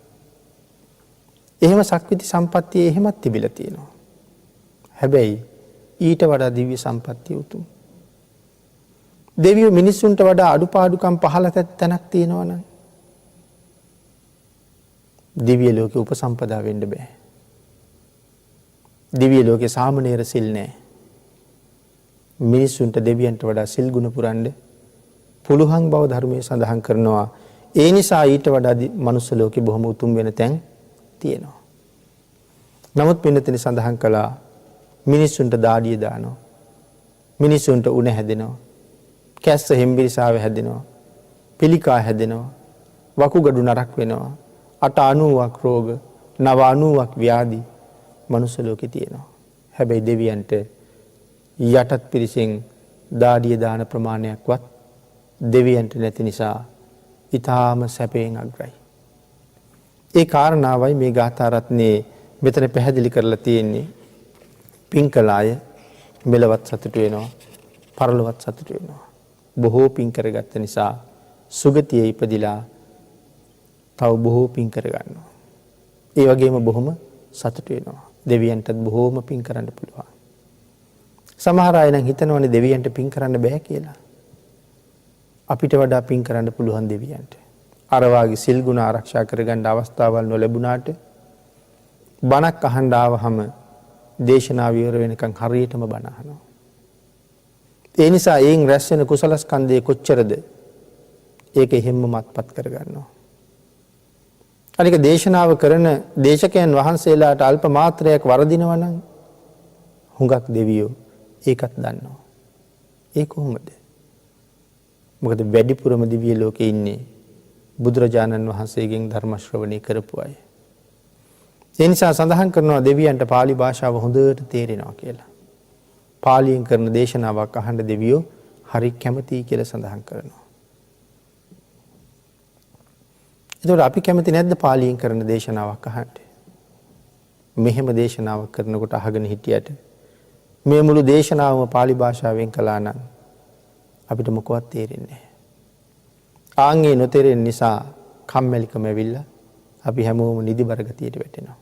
එහෙම සක්විති සම්පත්තිය එහෙමත් තිබිලා තියෙනවා. හැබැයි ඊට වඩා දිව්‍ය සම්පත්තිය උතුම්. දෙවියෝ මිනිස්සුන්ට වඩා අඩුපාඩුකම් පහළ තැනක් තියෙනවා නම් දිව්‍ය ලෝකේ උපසම්පදා වෙන්න බෑ. දිව්‍ය ලෝකේ සාමණේර සිල් නැහැ. මිනිස්සුන්ට දෙවියන්ට වඩා සිල් ගුණ පුරන්න පුළුවන් බව ධර්මයේ සඳහන් කරනවා. ඒ නිසා ඊට වඩා මනුස්ස ලෝකේ බොහොම උතුම් වෙන තැන් තියෙනවා. නමුත් පින්නතේ සඳහන් කළා මිනිස්සුන්ට දාඩිය දානවා. මිනිස්සුන්ට උණ හැදෙනවා. කැස්ස හෙම්බිරිසාව හැදෙනවා. පිළිකා හැදෙනවා. වකුගඩු නරක් වෙනවා. 890ක් රෝග, 990ක් ව්‍යාධි මනුස්ස ලෝකේ තියෙනවා. හැබැයි දෙවියන්ට යටත් පිරිසෙන් දාඩිය දාන ප්‍රමාණයක්වත් දෙවියන්ට නැති නිසා ඊටාම සැපයෙන් අග්‍රයි. ඒ කාරණාවයි මේ ගාථා රත්නේ මෙතන පැහැදිලි කරලා තියෙන්නේ. පින් කළ අය මෙලවත් සතුට වෙනවා, පරලොවත් සතුට වෙනවා. බොහෝ පින් කරගත්ත නිසා සුගතියේ ඉපදිලා තව බොහෝ පින් කරගන්නවා. ඒ වගේම බොහොම සතුට වෙනවා. දෙවියන්ටත් බොහෝම පින් කරන්න පුළුවන්. සමහර අය නම් හිතනවනේ දෙවියන්ට පින් කරන්න බෑ කියලා. අපිට වඩා පින් කරන්න පුළුවන් දෙවියන්ට. අර වාගේ සිල් ගුණ ආරක්ෂා කරගන්න අවස්ථාවල් නොලැබුණාට බණක් අහන්න ආවහම දේශනාව ඉවර වෙනකන් හරියටම බණ අහනවා. ඒ නිසා එයින් රැස් වෙන කුසල ස්කන්ධය කොච්චරද? ඒක එහෙම්ම මත්පත් කරගන්නවා. අනික දේශනාව කරන දේශකයන් වහන්සේලාට අල්ප මාත්‍රයක් වරදිනවා නම් හුඟක් දෙවියෝ ඒකත් දන්නවා. ඒ කොහොමද? මොකද වැඩිපුරම දිව්‍ය ලෝකේ ඉන්නේ බුදුරජාණන් වහන්සේගෙන් ධර්ම ශ්‍රවණය කරපු අය. ඒ නිසා සඳහන් කරනවා දෙවියන්ට pāli භාෂාව හොඳට තේරෙනවා කියලා. පාලියෙන් කරන දේශනාවක් අහන්න දෙවියෝ හරි කැමතියි කියලා සඳහන් කරනවා. ඒතකොට අපි කැමති නැද්ද පාලියෙන් කරන දේශනාවක් අහන්න? මෙහෙම දේශනාවක් කරනකොට අහගෙන හිටියට මේ මුළු දේශනාවම pāli භාෂාවෙන් කළා නම් අපිට මොකවත් තේරෙන්නේ නැහැ. ආන්ගේ නොතේරෙන නිසා කම්මැලිකම ඇවිල්ලා අපි හැමෝම නිදිබර ගතියට වැටෙනවා.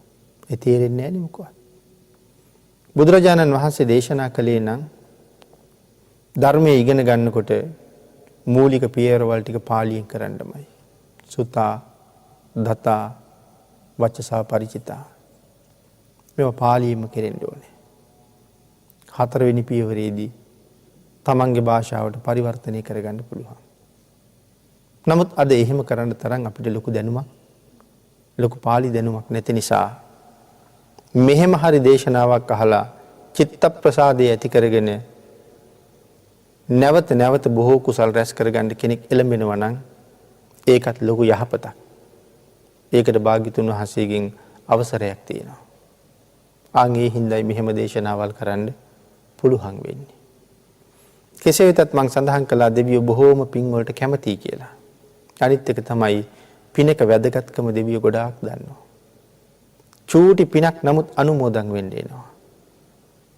ඒ තේරෙන්නේ නැහැ නේ මොකවත්. බුදුරජාණන් වහන්සේ දේශනා කළේ නම් ධර්මයේ ඉගෙන ගන්නකොට මූලික පියවරවල් ටික පාලියෙන් කරන්නමයි. සුතා, දතා, වචසා පරිචිතා. මේවා පාලියෙන්ම කෙරෙන්න ඕනේ. හතරවෙනි පියවරේදී තමන්ගේ භාෂාවට පරිවර්තනය කරගන්න පුළුවන්. නමුත් අද එහෙම කරන්න තරම් අපිට ලොකු දැනුමක්, ලොකු පාලි දැනුමක් නැති නිසා මෙහෙම හරි දේශනාවක් අහලා චිත්ත ප්‍රසාදය ඇති කරගෙන නැවත නැවත බොහෝ කුසල් රැස් කරගන්න කෙනෙක් එළඹෙනවා නම් ඒකත් ලොකු යහපතක්. ඒකට භාග්‍යතුන් වහන්සේගෙන් අවසරයක් තියෙනවා. ආන් ඒ හින්දායි මෙහෙම දේශනාවල් කරන්න පුළුවන් වෙන්නේ. කෙසේ වෙතත් මම සඳහන් කළා දෙවියෝ බොහෝම පින් වලට කැමතියි කියලා. අනිත් එක තමයි පිනක වැදගත්කම දෙවියෝ ගොඩාක් දන්නවා. චූටි පිනක් නමුත් අනුමෝදන් වෙන්න එනවා.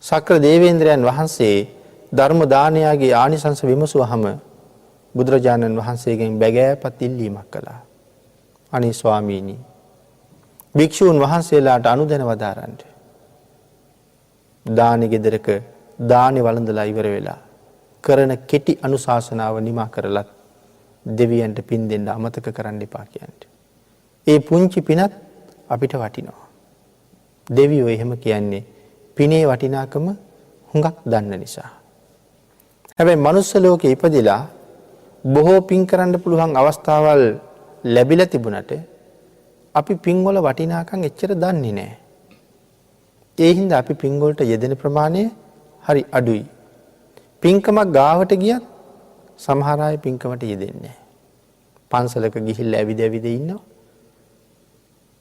සක්‍ර දේවේන්ද්‍රයන් වහන්සේ ධර්ම දානයාගේ ආනිසංස විමසුවහම බුදුරජාණන් වහන්සේගෙන් බැගෑපත් ඉල්ලීමක් කළා. අනේ ස්වාමීනි, භික්ෂූන් වහන්සේලාට අනුදැන වදාරන්න. දානෙ ගෙදරක දානෙ වළඳලා ඉවර වෙලා කරන කෙටි අනුශාසනාව නිමා කරලත් දෙවියන්ට පින් දෙන්න අමතක කරන්න එපා කියන්නේ. ඒ පුංචි පිනත් අපිට වටිනවා. දෙවියෝ එහෙම කියන්නේ පිනේ වටිනාකම හුඟක් දන්න නිසා. හැබැයි මනුස්ස ලෝකේ ඉපදිලා බොහෝ පින් කරන්න පුළුවන් අවස්ථාවල් ලැබිලා තිබුණට අපි පින් වල වටිනාකම් එච්චර දන්නේ නැහැ. ඒ හින්දා අපි පින් වලට යෙදෙන ප්‍රමාණය හරි අඩුයි. පින්කමක් ගාවට ගියත් සමහර අය පින්කමට යෙදෙන්නේ නැහැ. පන්සලක ගිහිල්ලා ඇවිද ඉන්නවා.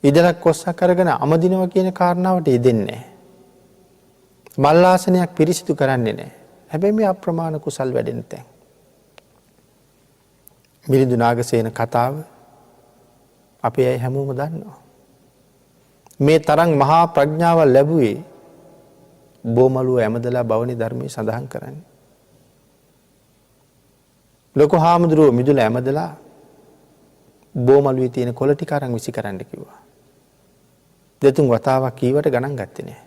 ඉදලක් කොස්සක් අරගෙන අමදිනවා කියන කාරණාවට යෙදෙන්නේ නැහැ. මල්ලාසනයක් පිරිසිදු කරන්නේ නැහැ. හැබැයි මේ අප්‍රමාණ කුසල් වැඩෙන තැන්. මිලිඳු නාගසේන කතාව අපේ අය හැමෝම දන්නවා. මේ තරම් මහා ප්‍රඥාව ලැබුවේ බෝමලුව ඇමදලා බවනේ ධර්මයේ සඳහන් කරන්නේ. ලොකු හාමුදුරුවෝ මිදුල ඇමදලා බෝමළුවේ තියෙන කොළ ටික අරන් විසි කරන්න කිව්වා. දෙතුන් වතාවක් කීවට ගණන් ගත්තේ නැහැ.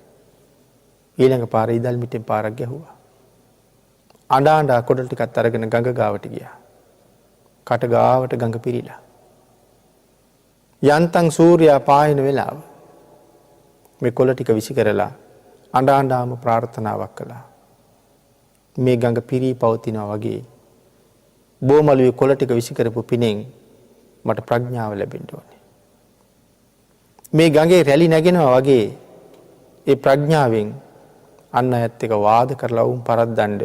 ඊළඟ පාර ඉදල් මිටෙන් පාරක් ගැහුවා. අඬ අඬ කොළ ටිකත් අරගෙන ගඟ ගාවට ගියා. කට ගාවට ගඟ පිරීලා. යන්තම් සූර්යයා පායන වෙලාව මේ කොළ ටික විසි කරලා අඬ අඬාම ප්‍රාර්ථනාවක් කළා. මේ ගඟ පිරී පවතිනවා වගේ බෝමළුවේ කොළ ටික විසි කරපු පිනෙන් මට ප්‍රඥාව ලැබෙන්න ඕනේ. මේ ගඟේ රැලි නැගෙනවා වගේ ඒ ප්‍රඥාවෙන් අන්න අයත් එක වාද කරලා වුන් පරද්දන්න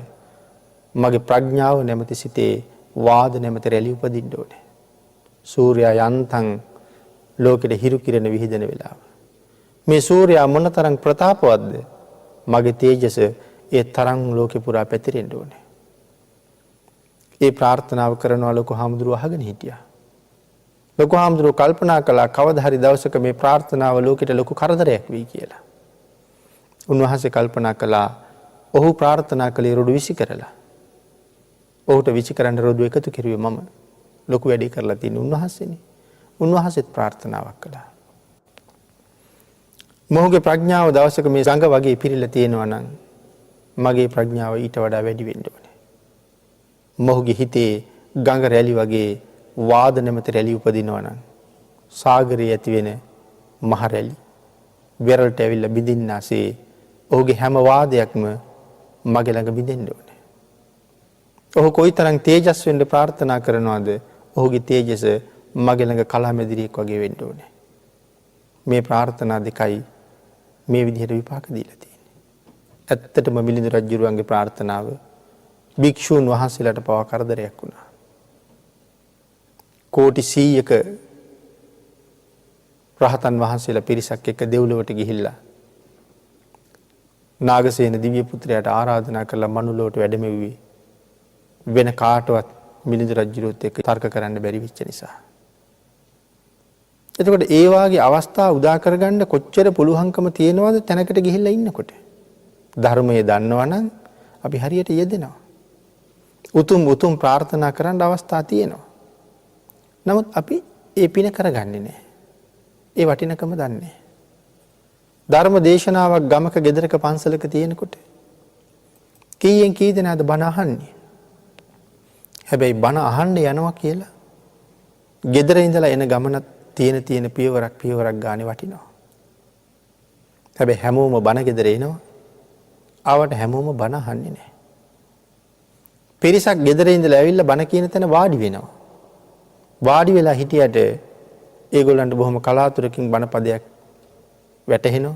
මගේ ප්‍රඥාව නැමැති සිතේ වාද නැමැති රැලි උපදින්න ඕනේ. සූර්යයා යන්තම් ලෝකෙට හිරු කිරණ විහිදෙන වෙලාව. මේ සූර්යයා මොනතරම් ප්‍රතාපවත්ද? මගේ තේජස ඒ තරම් ලෝකෙ පුරා පැතිරෙන්න ඕනේ. ඒ ප්‍රාර්ථනාව කරනවා ලොකු හාමුදුරුවෝ අහගෙන හිටියා. ලොකු හාමුදුරුවෝ කල්පනා කළා කවදා හරි දවසක මේ ප්‍රාර්ථනාව ලෝකෙට ලොකු කරදරයක් වෙයි කියලා. උන්වහන්සේ කල්පනා කළා ඔහු ප්‍රාර්ථනා කළේ රොඩු විසි කරලා. ඔහුට විසි කරන්න රොඩු එකතු කෙරුවේ මම. ලොකු වැඩේ කරලා තියෙන උන්වහන්සේනේ. උන්වහන්සේත් ප්‍රාර්ථනාවක් කළා. මොහුගේ ප්‍රඥාව දවසක මේ ගඟ වගේ පිරීලා තියෙනවා නම් මගේ ප්‍රඥාව ඊට වඩා වැඩි වෙන්න ඕනේ. මොහුගේ හිතේ ගඟ රැලි වගේ වාද නැමැති රැලි උපදිනවා නම් සාගරයේ ඇති වෙන මහ රැලි වෙරළට ඇවිල්ලා බිඳින්නාසේ ඔහුගේ හැම වාදයක්ම මගේ ළඟ බිඳෙන්න ඕනේ. ඔහු කොයිතරම් තේජස් වෙන්න ප්‍රාර්ථනා කරනවද ඔහුගේ තේජස මගේ ළඟ කලාමැදිරියක් වගේ වෙන්න ඕනේ. මේ ප්‍රාර්ථනා දෙකයි මේ විදිහට විපාක දීලා තියෙන්නේ. ඇත්තටම මිලිඳු රජුරුවන්ගේ ප්‍රාර්ථනාව භික්ෂූන් වහන්සේලාට පවා කරදරයක් වුණා. කෝටි 100ක රහතන් වහන්සේලා පිරිසක් එක්ක දෙව්ලොවට ගිහිල්ලා නාගසේන දිව්‍ය පුත්‍රයාට ආරාධනා කළා මනුලොවට වැඩමෙව්වේ වෙන කාටවත් මිලිඳු රජුරුවත් එක්ක තර්ක කරන්න බැරි වෙච්ච නිසා. එතකොට ඒ වාගේ අවස්ථා උදා කරගන්න කොච්චර පුළුවන්කම තියෙනවද තැනකට ගිහිල්ලා ඉන්නකොට. ධර්මයේ දන්නවනම් අපි හරියට යෙදෙනවා. උතුම් ප්‍රාර්ථනා කරන්න අවස්ථා තියෙනවා. නමුත් අපි ඒ පින කරගන්නේ නැහැ. ඒ වටිනකම දන්නේ නැහැ. ධර්ම දේශනාවක් ගමක ගෙදරක පන්සලක තියෙනකොට කීයෙන් කී දෙනාද බණ අහන්නේ? හැබැයි බණ අහන්න යනවා කියලා ගෙදර ඉඳලා එන ගමනත් තියෙන පියවරක් ගානේ වටිනවා. හැබැයි හැමෝම බණ ගෙදර එනවා. ආවට හැමෝම බණ අහන්නේ නැහැ. පිරිසක් ගෙදර ඉඳලා ඇවිල්ලා බණ කියන තැන වාඩි වෙනවා. වාඩි වෙලා හිටියට ඒගොල්ලන්ට බොහොම කලාතුරකින් බණ පදයක් වැටහෙනවා.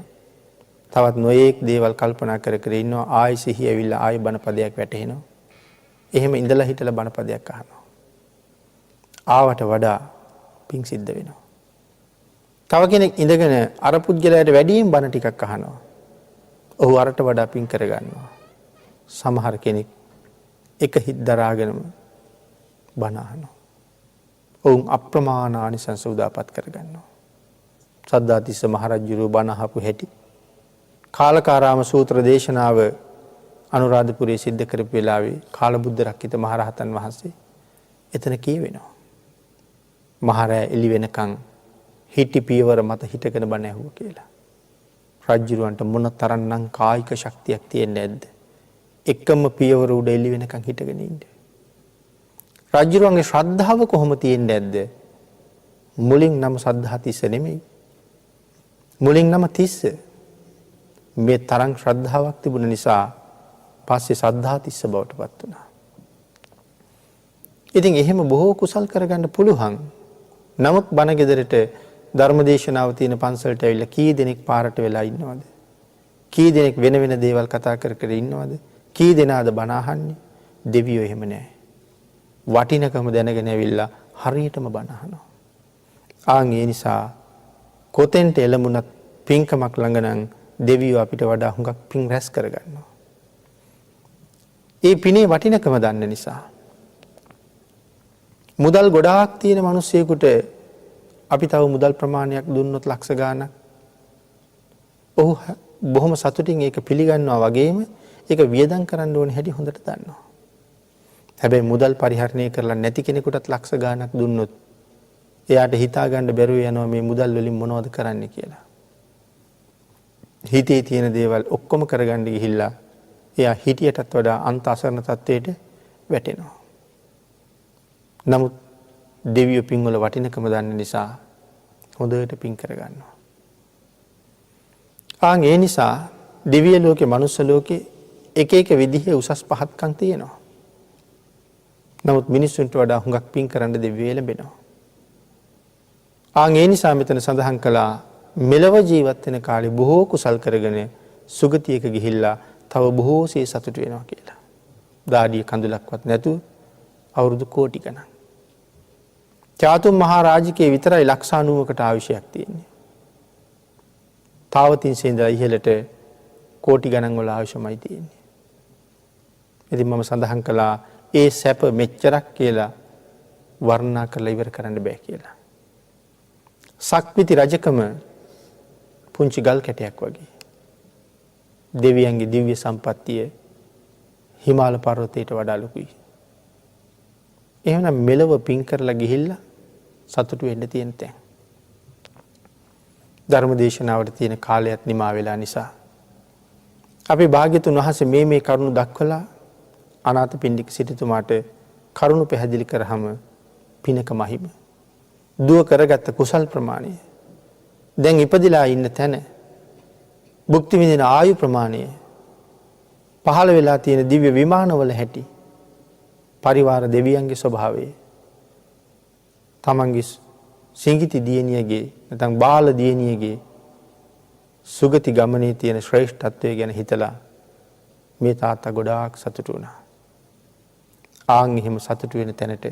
තවත් නොයේක් දේවල් කල්පනා කර කර ඉන්නවා. ආයි සිහි ඇවිල්ලා ආයි බණ පදයක් වැටහෙනවා. එහෙම ඉඳලා හිටලා බණ පදයක් අහනවා. ආවට වඩා පිං සිද්ධ වෙනවා. තව කෙනෙක් ඉඳගෙන අර පුජ්‍යලයට වැඩියෙන් බණ ටිකක් අහනවා. ඔහු අරට වඩා පිං කරගන්නවා. සමහර කෙනෙක් එක හිත් දරාගෙනම බණ අහනවා. ඔවුන් අප්‍රමාණ ආනිසංස උදාපත් කරගන්නවා. සද්ධාතිස්ස මහරජුරුව බණ අහපු හැටි කාලකාරාම සූත්‍ර දේශනාව අනුරාධපුරයේ සිද්ධ කරපු වෙලාවේ කාලබුද්ධ රක්කිත මහරහතන් වහන්සේ එතන කියවෙනවා. මහරෑ එළි වෙනකන් හිටි පියවර මත හිටගෙන බණ ඇහුවා කියලා. රජුරවන්ට මොන තරම්නම් කායික ශක්තියක් තියෙන්නේ නැද්ද? එකම පියවර උඩ එළි වෙනකන් හිටගෙන ඉන්නේ. රජුරවන්ගේ ශ්‍රද්ධාව කොහොම තියෙන්නේ නැද්ද? මුලින් නම සද්ධාතිස්ස නෙමෙයි. මුලින් නම තිස්ස. මේ තරම් ශ්‍රද්ධාවක් තිබුණ නිසා පස්සේ සද්ධාතිස්ස බවට පත් වුණා. ඉතින් එහෙම බොහෝ කුසල් කරගන්න පුළුවන්. නමුත් බණ ගෙදරට ධර්මදේශනාව තියෙන පන්සලට ඇවිල්ලා කී දෙනෙක් පාරට වෙලා ඉන්නවද? කී දෙනෙක් වෙන වෙන දේවල් කතා කර කර ඉන්නවද? කී දෙනාද බණ අහන්නේ? දෙවියෝ එහෙම නැහැ. වටිනකම දැනගෙන ඇවිල්ලා හරියටම බණ අහනවා. ආන් ඒ නිසා කොතෙන්ට එළඹුණත් පින්කමක් ළඟ නම් දෙවියෝ අපිට වඩා හුඟක් පින් රැස් කරගන්නවා. ඒ පිනේ වටිනකම දන්න නිසා මුදල් ගොඩාක් තියෙන මිනිස්සෙකුට අපි තව මුදල් ප්‍රමාණයක් දුන්නොත් ලක්ෂ ගාණක් ඔහු බොහොම සතුටින් ඒක පිළිගන්නවා වගේම ඒක වියදම් කරන්න ඕනේ හැටි හොඳට දන්නවා. හැබැයි මුදල් පරිහරණය කරලා නැති කෙනෙකුටත් ලක්ෂ ගාණක් දුන්නොත් එයාට හිතාගන්න බැරුව යනවා මේ මුදල් වලින් මොනවද කරන්න කියලා. හිතේ තියෙන දේවල් ඔක්කොම කරගන්න ගිහිල්ලා එයා හිටියටත් වඩා අන්ත අසරණ තත්ත්වයට වැටෙනවා. නමුත් දෙවියෝ පින්වල වටිනකම දන්න නිසා හොඳට පින් කරගන්නවා. ඒ නිසා දිව්‍ය ලෝකේ මනුස්ස ලෝකේ එක එක විදිහේ උසස් පහත්කම් තියෙනවා. නමුත් මිනිස්සුන්ට වඩා හුඟක් පින් කරන්න දෙවියෝ ලැබෙනවා. ඒ නිසා මෙතන සඳහන් කළා මෙලව ජීවත් වෙන කාලේ බොහෝ කුසල් කරගෙන සුගතියක ගිහිල්ලා තව බොහෝසේ සතුට වෙනවා කියලා. දාඩිය කඳුලක්වත් නැතුව අවුරුදු කෝටි ගණන්. චාතුම් මහරජකේ විතරයි ලක්ෂ 90කට ආයුෂයක් තියෙන්නේ. තාවතින්සේ ඉඳලා ඉහළට කෝටි ගණන් වල ආයුෂමයි තියෙන්නේ. ඉතින් මම සඳහන් කළා ඒ සැප මෙච්චරක් කියලා වර්ණනා කරලා ඉවර කරන්න බෑ කියලා. සක්විති රජකම පුංචි ගල් කැටයක් වගේ. දෙවියන්ගේ දිව්‍ය සම්පත්තිය හිමාල පර්වතයට වඩා ලොකුයි. එහෙනම් මෙලව පින් කරලා ගිහිල්ලා සතුටු වෙන්න තියෙන තැන්. ධර්ම දේශනාවට තියෙන කාලයත් නිමා වෙලා නිසා අපි භාග්‍යතුන් වහන්සේ මේ කරුණු දක්වලා අනාථපිණ්ඩික සිටුතුමාට කරුණු පැහැදිලි කරාම පිනක මහිම දුව කරගත්ත කුසල් ප්‍රමාණය දැන් ඉපදිලා ඉන්න තැන භුක්ති විඳින ආයු ප්‍රමාණය පහළ වෙලා තියෙන දිව්‍ය විමානවල හැටි පරිවාර දෙවියන්ගේ ස්වභාවය තමන්ගේ සිඟිති දියණියගේ නැත්නම් බාල දියණියගේ සුගති ගමනේ තියෙන ශ්‍රේෂ්ඨත්වය ගැන හිතලා මේ තාත්තා ගොඩාක් සතුටු වුණා. එහෙම සතුටු වෙන තැනට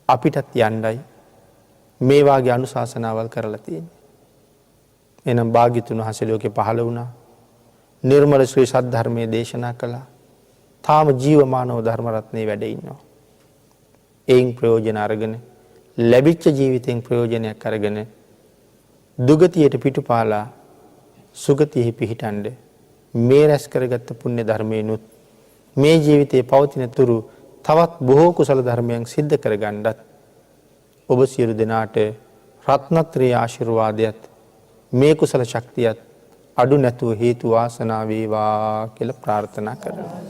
අපිටත් යන්නයි මේ වාගේ අනුශාසනාවල් කරලා තියෙන්නේ. එනම් භාග්‍යතුන් වහන්සේ ලෝකේ පහළ වුණා. නිර්මල ශ්‍රී සද්ධර්මයේ දේශනා කළා. තාම ජීවමානව ධර්ම රත්නේ වැඩ ඉන්නවා. ඒන් ප්‍රයෝජන අරගෙන ලැබිච්ච ජීවිතෙන් ප්‍රයෝජනයක් අරගෙන දුගතියට පිටුපාලා සුගතියෙහි පිහිටන්ඩ මේ රැස් කරගත්ත පුණ්‍ය ධර්මයනුත් මේ ජීවිතයේ පවතින තුරු තවත් බොහෝ කුසල ධර්මයන් සිද්ධ කරගන්නත් ඔබ සියලු දෙනාට රත්නත්‍රයේ ආශිර්වාදයත් මේ කුසල ශක්තියත් අඩු නැතුව හේතු වාසනා වේවා කියලා ප්‍රාර්ථනා කරනවා.